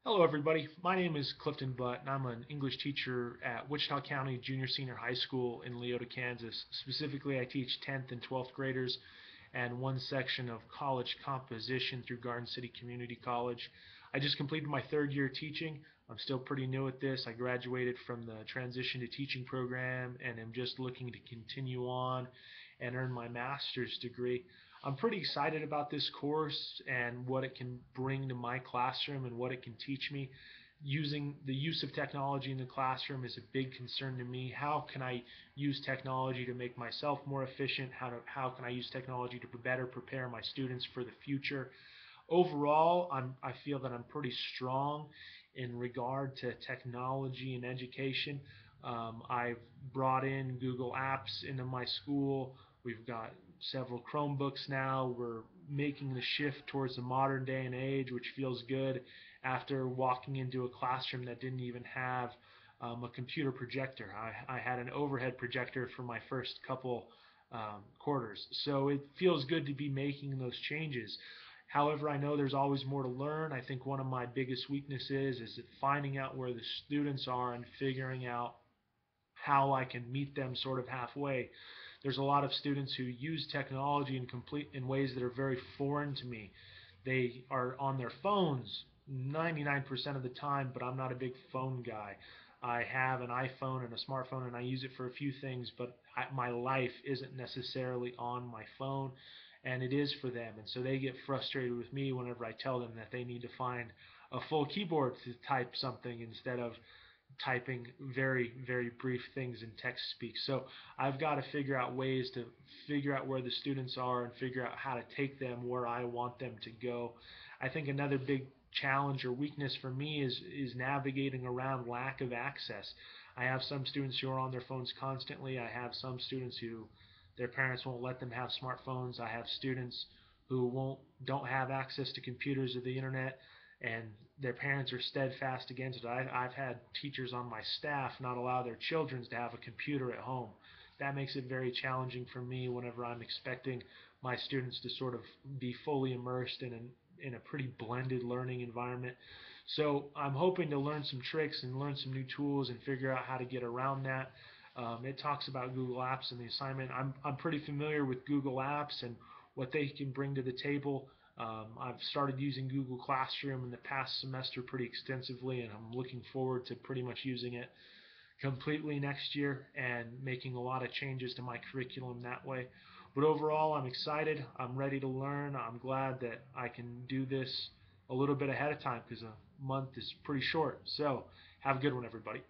Hello, everybody. My name is Clifton Butt, and I'm an English teacher at Wichita County Junior Senior High School in Leota, Kansas. Specifically, I teach 10th and 12th graders and one section of college composition through Garden City Community College. I just completed my third year teaching. I'm still pretty new at this. I graduated from the transition to teaching program and am just looking to continue on and earn my master's degree. I'm pretty excited about this course and what it can bring to my classroom and what it can teach me. Using the use of technology in the classroom is a big concern to me. How can I use technology to make myself more efficient? How can I use technology to better prepare my students for the future? Overall, I feel that I'm pretty strong in regard to technology and education. I've brought in Google Apps into my school. We've got several Chromebooks now. We're making the shift towards the modern day and age, which feels good after walking into a classroom that didn't even have a computer projector. I had an overhead projector for my first couple quarters. So it feels good to be making those changes. However, I know there's always more to learn. I think one of my biggest weaknesses is finding out where the students are and figuring out how I can meet them sort of halfway. There's a lot of students who use technology in ways that are very foreign to me. They are on their phones 99% of the time, but I'm not a big phone guy. I have an iPhone and a smartphone, and I use it for a few things, but my life isn't necessarily on my phone, and it is for them. And so they get frustrated with me whenever I tell them that they need to find a full keyboard to type something instead of typing very, very brief things in text speak. So I've got to figure out ways to figure out where the students are and figure out how to take them where I want them to go. I think another big challenge or weakness for me is navigating around lack of access. I have some students who are on their phones constantly. I have some students who their parents won't let them have smartphones. I have students who don't have access to computers or the internet, and their parents are steadfast against it. I've had teachers on my staff not allow their children to have a computer at home. That makes it very challenging for me whenever I'm expecting my students to sort of be fully immersed in a pretty blended learning environment. So I'm hoping to learn some tricks and learn some new tools and figure out how to get around that. It talks about Google Apps in the assignment. I'm pretty familiar with Google Apps and what they can bring to the table. I've started using Google Classroom in the past semester pretty extensively, and I'm looking forward to pretty much using it completely next year and making a lot of changes to my curriculum that way. But overall, I'm excited. I'm ready to learn. I'm glad that I can do this a little bit ahead of time because a month is pretty short. So have a good one, everybody.